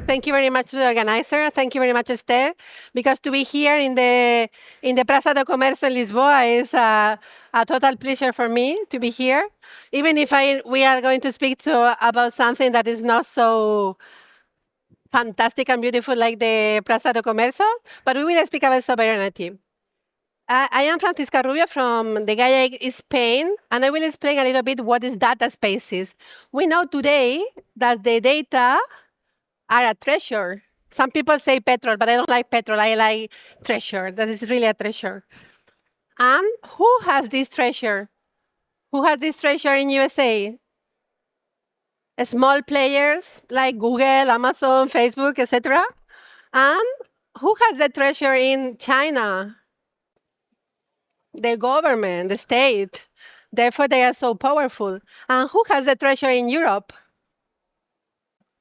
Thank you very much to the organizer. Thank you very much, Esther, because to be here in the Praça do Comércio in Lisboa is a total pleasure for me to be here, even if we are going to speak about something that is not so fantastic and beautiful like the Praça do Comércio, but we will speak about sovereignty. I am Francisca Rubio from the Gaia Spain, and I will explain a little bit what is data spaces. We know today that the data are a treasure. Some people say petrol, but I don't like petrol. I like treasure. That is really a treasure. And who has this treasure? Who has this treasure in USA? Small players like Google, Amazon, Facebook, etc. And who has the treasure in China? The government, the state. Therefore, they are so powerful. And who has the treasure in Europe?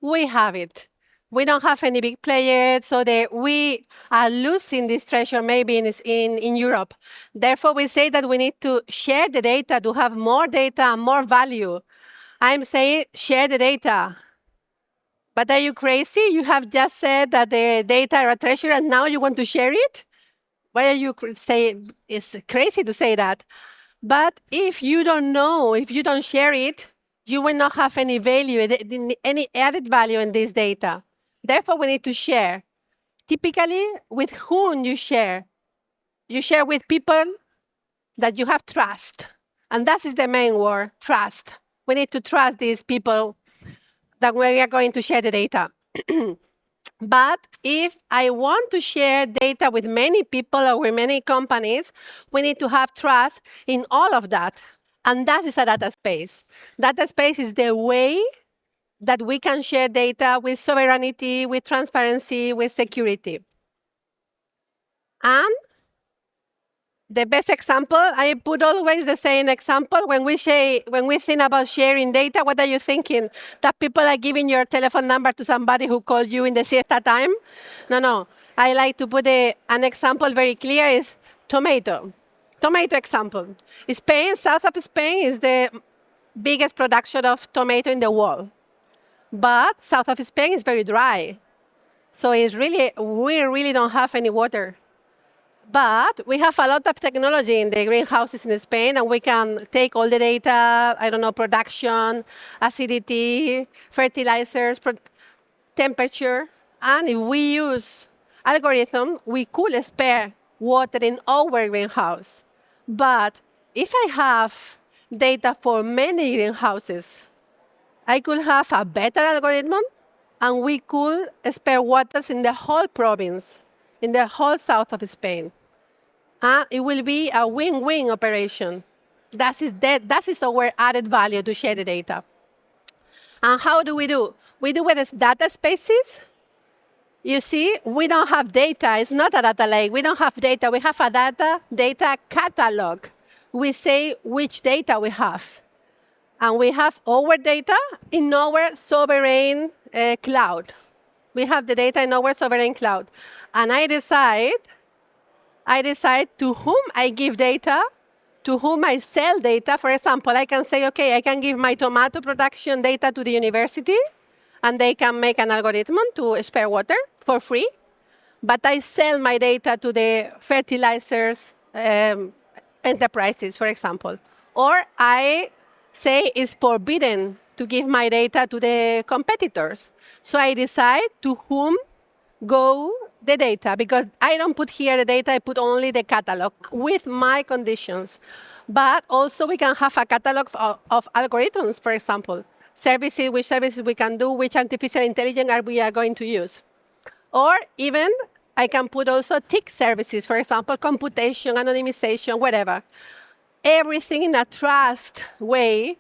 We have it. We don't have any big players, so we are losing this treasure maybe in Europe. Therefore, we say that we need to share the data to have more data and more value. I'm saying share the data. But are you crazy? You have just said that the data are a treasure and now you want to share it? Why are you saying it's crazy to say that? But if you don't know, if you don't share it, you will not have any value, any added value in this data. Therefore, we need to share. Typically, with whom you share? You share with people that you have trust. And that is the main word, trust. We need to trust these people that we are going to share the data. But if I want to share data with many people or with many companies, we need to have trust in all of that. And that is a data space. Data space is the way that we can share data with sovereignty, with transparency, with security. And the best example, I put always the same example. When we think about sharing data, what are you thinking? That people are giving your telephone number to somebody who called you in the siesta time? No. I like to put an example very clear is tomato. Tomato example. Spain, south of Spain, is the biggest production of tomato in the world. But south of Spain is very dry. So we really don't have any water. But we have a lot of technology in the greenhouses in Spain, and we can take all the data, production, acidity, fertilizers, temperature, and if we use algorithm, we could spare water in our greenhouse. But if I have data for many greenhouses, I could have a better algorithm, and we could spare waters in the whole province, in the whole south of Spain. And it will be a win-win operation. That is our added value to share the data. And how do? We do with data spaces. You see, we don't have data. It's not a data lake. We don't have data. We have a data catalog. We say which data we have. And we have our data in our sovereign cloud. We have the data in our sovereign cloud. And I decide to whom I give data, to whom I sell data. For example, I can say, okay, I can give my tomato production data to the university, and they can make an algorithm to spare water for free. But I sell my data to the fertilizers enterprises, for example. Or I say it's forbidden to give my data to the competitors. So I decide to whom go the data, because I don't put here the data, I put only the catalog with my conditions. But also we can have a catalog of algorithms, for example, which services we can do, which artificial intelligence we are going to use. Or even I can put also tick services, for example, computation, anonymization, whatever. Everything in a trust way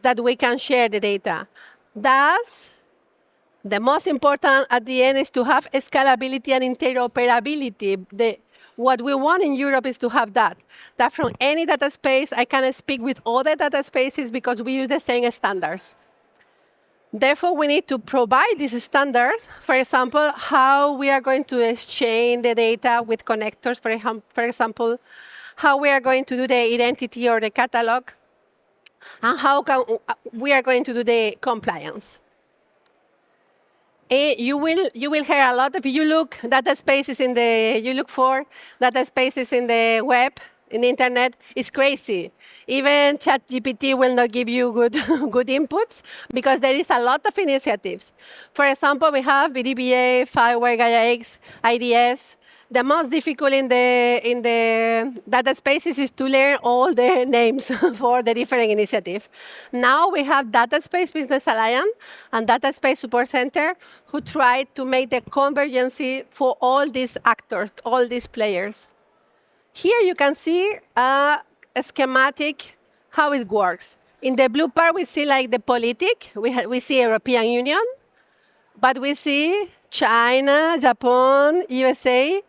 that we can share the data. Thus, the most important at the end is to have scalability and interoperability. What we want in Europe is to have that from any data space, I can speak with other data spaces because we use the same standards. Therefore, we need to provide these standards. For example, how we are going to exchange the data with connectors, for example, how we are going to do the identity or the catalog, and how we are going to do the compliance. You will hear a lot. If you look data spaces you look for data spaces in the web, in the internet, it's crazy. Even ChatGPT will not give you good good inputs because there is a lot of initiatives. For example, we have BDBA, Fireware, GaiaX, IDS. The most difficult in the data spaces is to learn all the names for the different initiatives. Now we have Data Space Business Alliance and Data Space Support Center who try to make the convergence for all these actors, all these players. Here you can see a schematic how it works. In the blue part, we see like the politic. We see European Union, but we see China, Japan, USA.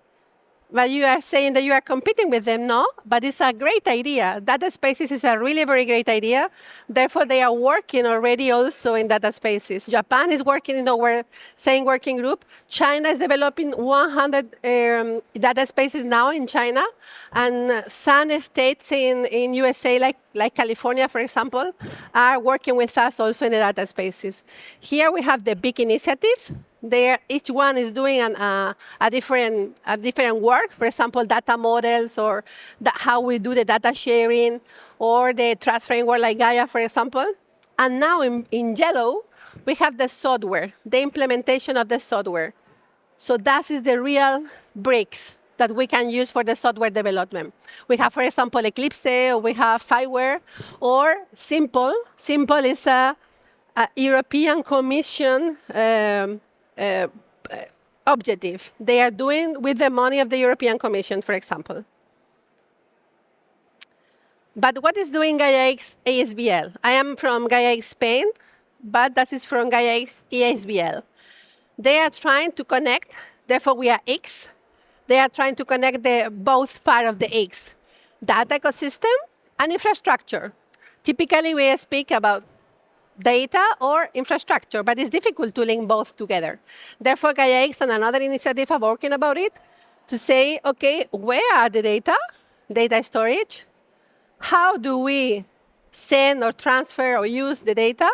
But you are saying that you are competing with them, no? But it's a great idea. Data spaces is a really very great idea. Therefore, they are working already also in data spaces. Japan is working in our same working group. China is developing 100 data spaces now in China. And some states in USA, like California, for example, are working with us also in the data spaces. Here we have the big initiatives. Each one is doing a different work. For example, data models, or how we do the data sharing, or the trust framework like Gaia, for example. And now in yellow, we have the software, the implementation of the software. So that is the real bricks that we can use for the software development. We have, for example, Eclipse, or we have Fireware, or Simple. Simple is a European Commission objective. They are doing with the money of the European Commission, for example. But what is doing GaiaX ASBL? I am from GaiaX Spain, but that is from GaiaX ASBL. They are trying to connect, therefore we are X. They are trying to connect both part of the X, data ecosystem and infrastructure. Typically, we speak about data or infrastructure, but it's difficult to link both together. Therefore, GaiaX and another initiative are working about it to say, okay, where are the data storage? How do we send or transfer or use the data?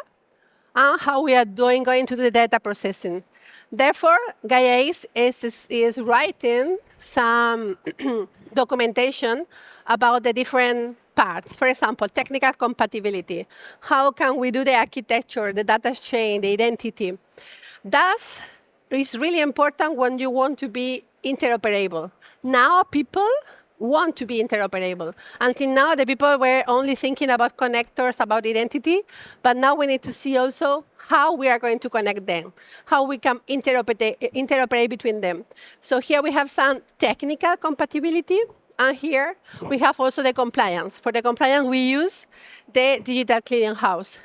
And how we are going to do the data processing. Therefore, GaiaX is writing some documentation about the different parts. For example, technical compatibility. How can we do the architecture, the data chain, the identity? That is really important when you want to be interoperable. Now people want to be interoperable. Until now, the people were only thinking about connectors, about identity, but now we need to see also how we are going to connect them, how we can interoperate between them. So here we have some technical compatibility, and here we have also the compliance. For the compliance, we use the Digital Clearinghouse.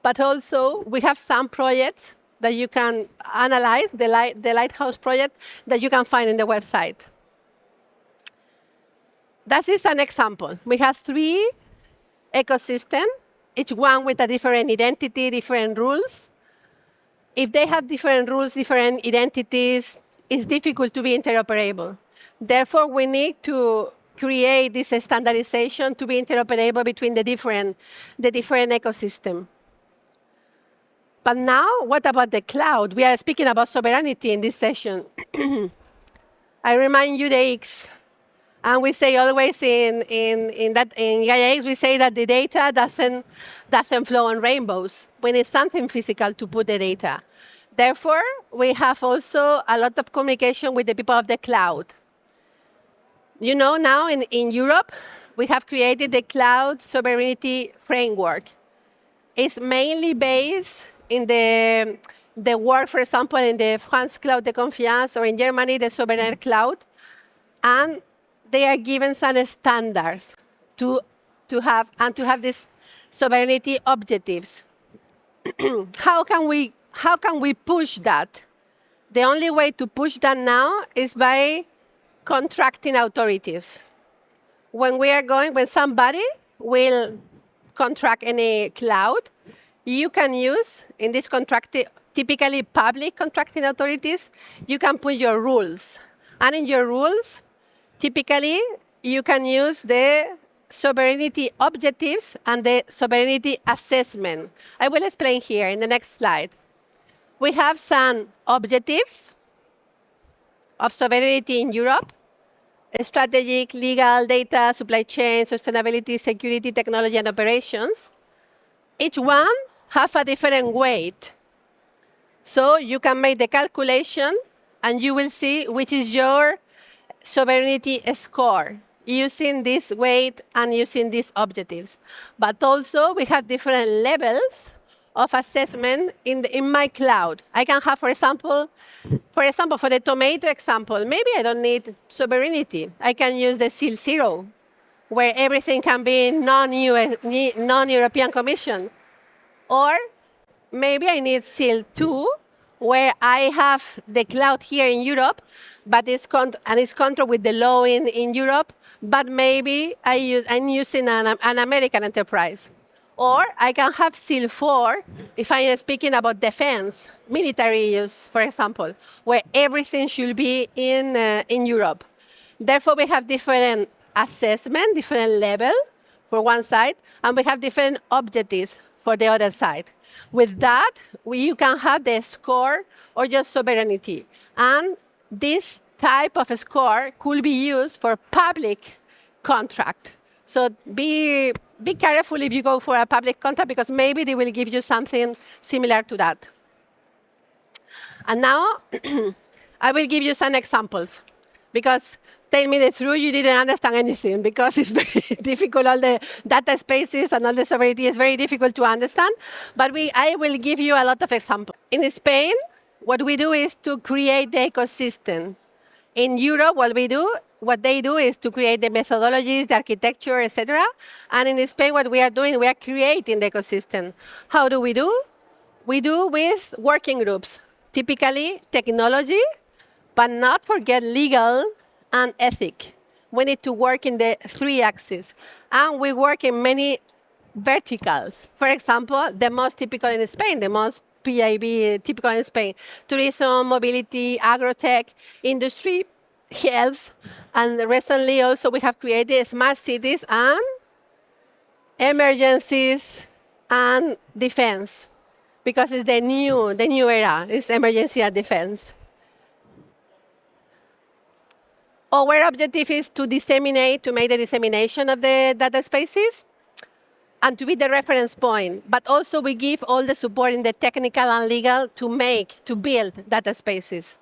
But also, we have some projects that you can analyze, the Lighthouse project that you can find in the website. That is an example. We have 3 ecosystems, each one with a different identity, different rules. If they have different rules, different identities, it's difficult to be interoperable. Therefore, we need to create this standardization to be interoperable between the different ecosystems. But now, what about the cloud? We are speaking about sovereignty in this session. I remind you the X. And we say always in GaiaX, we say that the data doesn't flow on rainbows. We need something physical to put the data. Therefore, we have also a lot of communication with the people of the cloud. You know, now in Europe, we have created the Cloud Sovereignty Framework. It's mainly based in the work, for example, in the France Cloud de Confiance, or in Germany, the Sovereign Cloud. And they are given some standards to have these sovereignty objectives. How can we push that? The only way to push that now is by contracting authorities. When somebody will contract any cloud, you can use in this typically public contracting authorities, you can put your rules. And in your rules, typically, you can use the sovereignty objectives and the sovereignty assessment. I will explain here in the next slide. We have some objectives of sovereignty in Europe: strategic, legal, data, supply chain, sustainability, security, technology, and operations. Each one have a different weight. So you can make the calculation and you will see which is your sovereignty score using this weight and using these objectives. But also we have different levels of assessment in my cloud. I can have, for example, for the tomato example, maybe I don't need sovereignty. I can use the seal 0, where everything can be non-European Commission. Or maybe I need seal 2, where I have the cloud here in Europe, but it's controlled with the law in Europe, but maybe I'm using an American enterprise. Or I can have seal 4 if I am speaking about defense, military use, for example, where everything should be in Europe. Therefore, we have different assessment, different level for one side, and we have different objectives for the other side. With that, you can have the score or just sovereignty. And this type of score could be used for public contract. So be careful if you go for a public contract, because maybe they will give you something similar to that. And now I will give you some examples, because tell me the truth, you didn't understand anything, because it's very difficult. All the data spaces and all the sovereignty is very difficult to understand. But I will give you a lot of examples. In Spain, what we do is to create the ecosystem. In Europe, what they do is to create the methodologies, the architecture, etc. And in Spain, what we are doing, we are creating the ecosystem. How do? We do with working groups, typically technology, but not forget legal and ethic. We need to work in the 3 axes. And we work in many verticals. For example, the most typical in Spain, the most PIB typical in Spain: tourism, mobility, agrotech, industry, health, and recently also we have created smart cities and emergencies and defense, because it's the new era, it's emergency and defense. Our objective is to make the dissemination of the data spaces and to be the reference point. But also we give all the support in the technical and legal to build data spaces.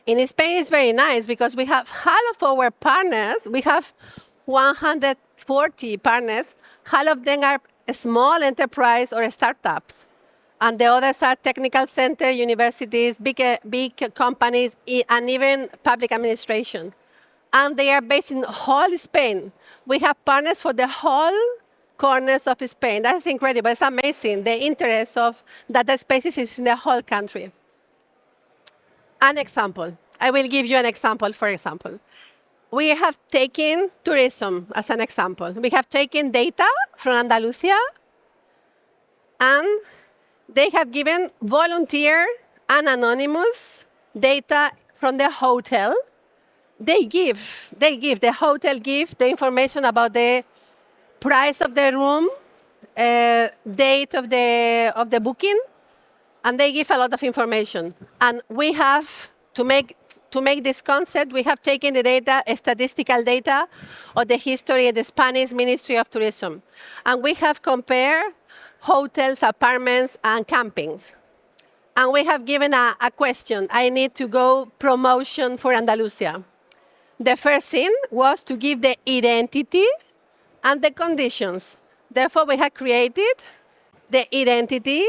In Spain, it's very nice because we have half of our partners, we have 140 partners, half of them are small enterprise or startups. And the others are technical center, universities, big companies, and even public administration. And they are based in whole Spain. We have partners for the whole corners of Spain. That's incredible. It's amazing. The interest of data spaces is in the whole country. An example. I will give you an example, for example. We have taken tourism as an example. We have taken data from Andalusia, and they have given volunteer and anonymous data from the hotel. The hotel give the information about the price of the room, date of the booking, and they give a lot of information. And we have, to make this concept, we have taken the data, statistical data of the history of the Spanish Ministry of Tourism. And we have compared hotels, apartments, and campings. And we have given a question. I need to go promotion for Andalusia. The first thing was to give the identity and the conditions. Therefore, we have created the identity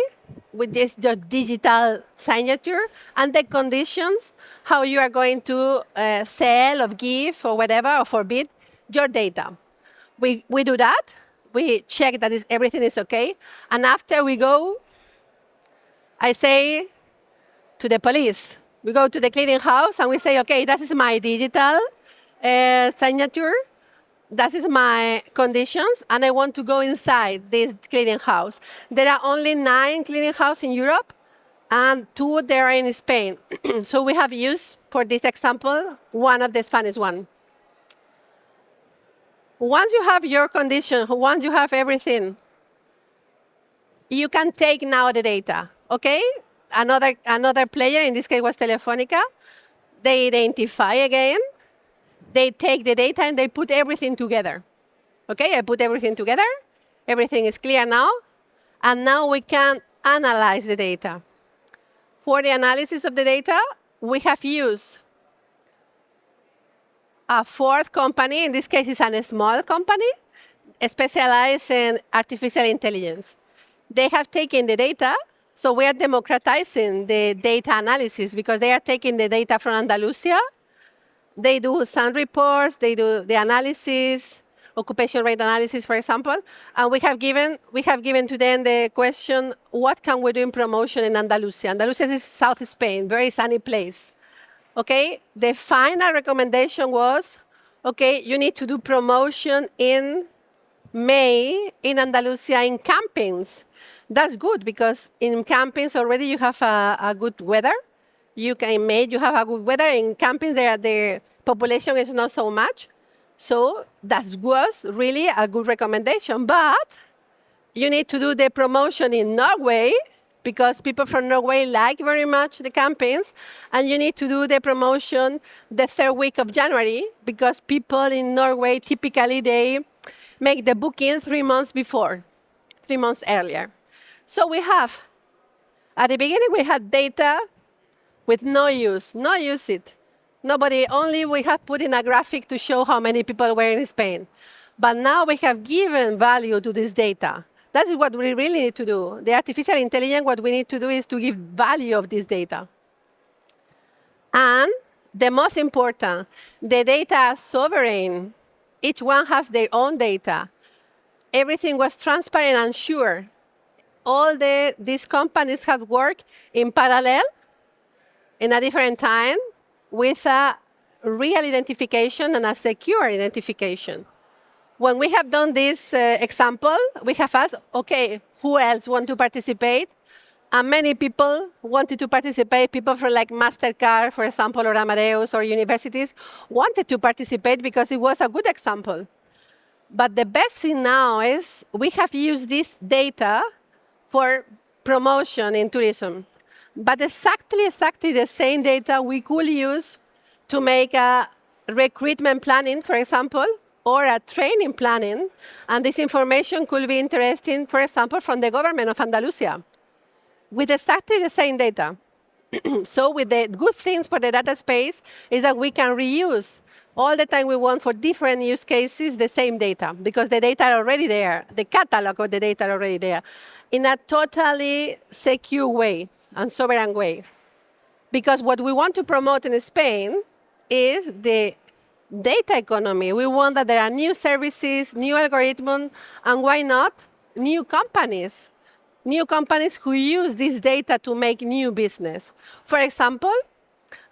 with this digital signature and the conditions, how you are going to sell or give or whatever, or forbid your data. We do that. We check that everything is okay. And after we go, I say to the police, we go to the clearing house and we say, okay, that is my digital signature. That is my conditions, and I want to go inside this clearing house. There are only 9 clearing houses in Europe, and 2 there are in Spain. So we have used, for this example, one of the Spanish one. Once you have your condition, once you have everything, you can take now the data, okay? another player, in this case was Telefonica. They identify again, they take the data and they put everything together. Okay, I put everything together. Everything is clear now. And now we can analyze the data. For the analysis of the data, we have used a fourth company. In this case, it's a small company specialized in artificial intelligence. They have taken the data, so we are democratizing the data analysis because they are taking the data from Andalusia. They do some reports, they do the analysis, occupation rate analysis, for example, and we have given to them the question, what can we do in promotion in Andalusia? Andalusia is South Spain, very sunny place. Okay, the final recommendation was, okay, you need to do promotion in May in Andalusia in campings. That's good because in campings already you have a good weather. In May you have a good weather. In campings the population is not so much. So that was really a good recommendation. But you need to do the promotion in Norway because people from Norway like very much the campaigns. And you need to do the promotion the third week of January because people in Norway, typically, they make the booking 3 months before, 3 months earlier. So we have, at the beginning, we had data with no use it. Nobody, only we have put in a graphic to show how many people were in Spain. But now we have given value to this data. That's what we really need to do. The artificial intelligence, what we need to do is to give value of this data. And the most important, the data are sovereign. Each one has their own data. Everything was transparent and sure. All these companies have worked in parallel in a different time with a real identification and a secure identification. When we have done this example, we have asked, okay, who else want to participate? And many people wanted to participate. People from like MasterCard, for example, or Amadeus or universities wanted to participate because it was a good example. But the best thing now is we have used this data for promotion in tourism. But exactly the same data we could use to make a recruitment planning, for example, or a training planning. And this information could be interesting, for example, from the government of Andalusia, with exactly the same data. So with the good things for the data space is that we can reuse all the time we want for different use cases the same data, because the data are already there, the catalog of the data are already there, in a totally secure way and sovereign way. Because what we want to promote in Spain is the data economy. We want that there are new services, new algorithms, and why not new companies? New companies who use this data to make new business. For example,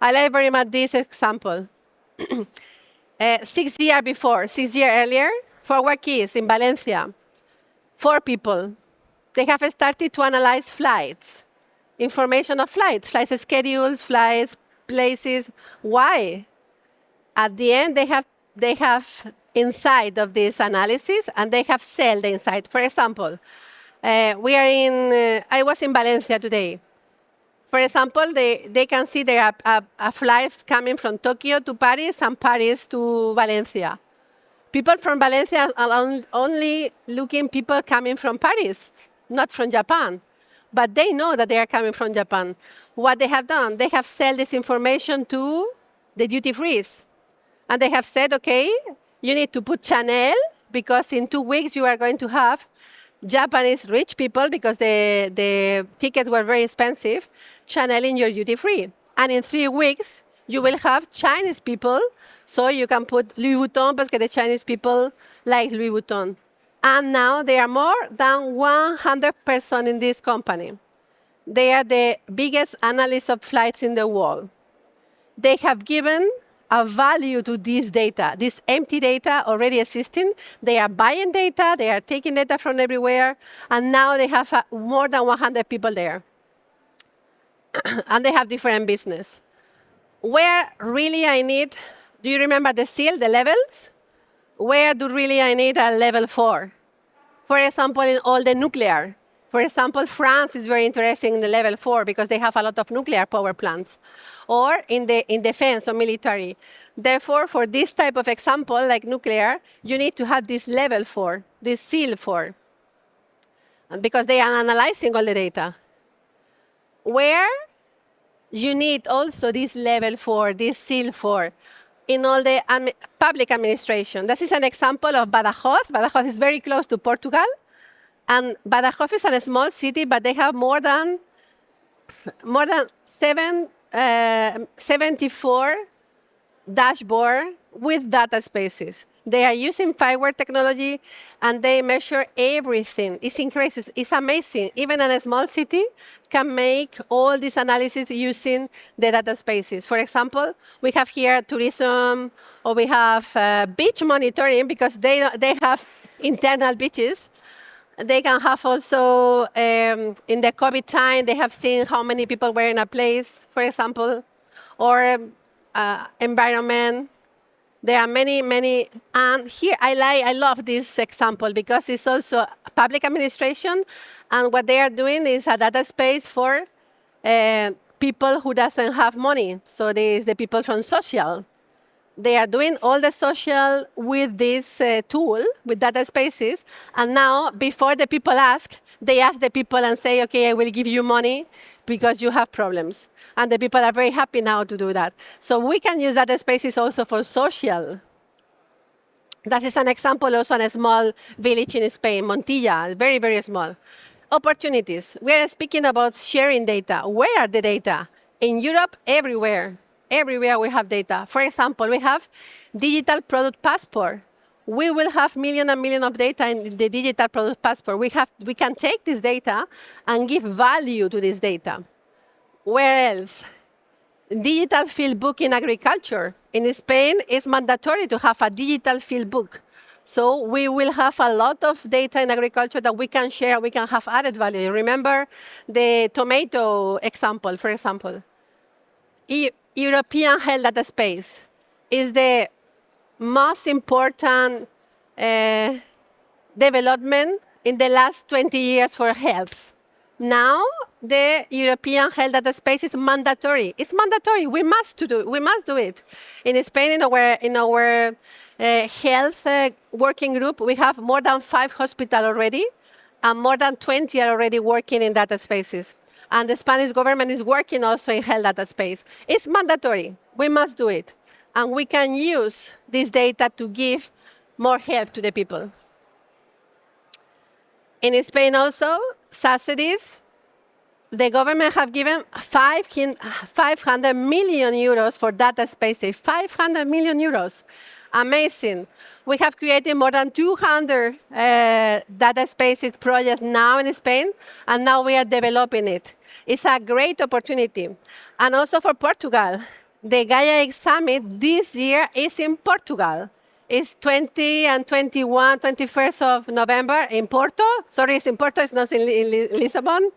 I like very much this example. 6 years earlier, Forward Keys in Valencia, 4 people. They have started to analyze flights, information of flights schedules, flights, places. Why? At the end, they have insight of this analysis, and they have sold the insight. For example, I was in Valencia today. For example, they can see there are a flight coming from Tokyo to Paris and Paris to Valencia. People from Valencia are only looking people coming from Paris, not from Japan. But they know that they are coming from Japan. What they have done, they have sold this information to the duty-frees. And they have said, okay, you need to put Chanel, because in 2 weeks you are going to have Japanese rich people, because the tickets were very expensive, Chanel in your duty-free. And in 3 weeks, you will have Chinese people, so you can put Louis Vuitton, because the Chinese people like Louis Vuitton. And now there are more than 100 persons in this company. They are the biggest analysts of flights in the world. They have given a value to this data, this empty data already existing. They are buying data, they are taking data from everywhere, and now they have more than 100 people there. And they have different business. Where really I need, do you remember the seal, the levels? Where do really I need a level 4? For example, in all the nuclear. For example, France is very interesting in the level 4 because they have a lot of nuclear power plants, or in defense or military. Therefore, for this type of example, like nuclear, you need to have this level 4, this seal 4, and because they are analyzing all the data. Where you need also this level 4, this seal 4, in all the public administration. This is an example of Badajoz. Badajoz is very close to Portugal. And Badajoz is a small city, but they have more than 74 dashboard with data spaces. They are using fireware technology, and they measure everything. It's increases. It's amazing. Even in a small city can make all this analysis using the data spaces. For example, we have here tourism, or we have beach monitoring because they have internal beaches. They can have also, in the COVID time, they have seen how many people were in a place, for example, or environment. There are many, many. And here, I love this example because it's also public administration. And what they are doing is a data space for people who doesn't have money. So there is the people from social. They are doing all the social with this tool, with data spaces. And now, before the people ask, they ask the people and say, OK, I will give you money because you have problems. And the people are very happy now to do that. So we can use data spaces also for social. That is an example also in a small village in Spain, Montilla, very, very small. Opportunities. We are speaking about sharing data. Where are the data? In Europe, everywhere. Everywhere we have data. For example, we have digital product passport. We will have million and million of data in the digital product passport. We can take this data and give value to this data. Where else? Digital field book in agriculture. In Spain, it's mandatory to have a digital field book. So we will have a lot of data in agriculture that we can share, we can have added value. Remember the tomato example, for example. European Health Data Space is the most important development in the last 20 years for health. Now, the European Health Data Space is mandatory. It's mandatory. We must do it. In Spain, in our health working group, we have more than 5 hospitals already, and more than 20 are already working in data spaces. And the Spanish government is working also in health data space. It's mandatory. We must do it. And we can use this data to give more help to the people. In Spain also, subsidies. The government have given 500 million euros for data spaces. 500 million euros. Amazing. We have created more than 200 data spaces projects now in Spain, and now we are developing it. It's a great opportunity. And also for Portugal. The Gaia Summit this year is in Portugal. It's 20 and 21, 21st of November in Porto. Sorry, it's in Porto, it's not in Lisbon.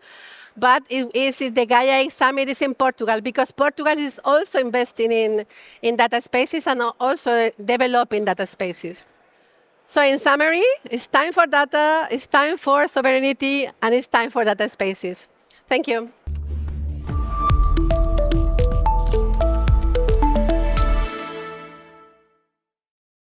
But the Gaia Summit is in Portugal because Portugal is also investing in data spaces and also developing data spaces. So in summary, it's time for data, it's time for sovereignty, and it's time for data spaces. Thank you.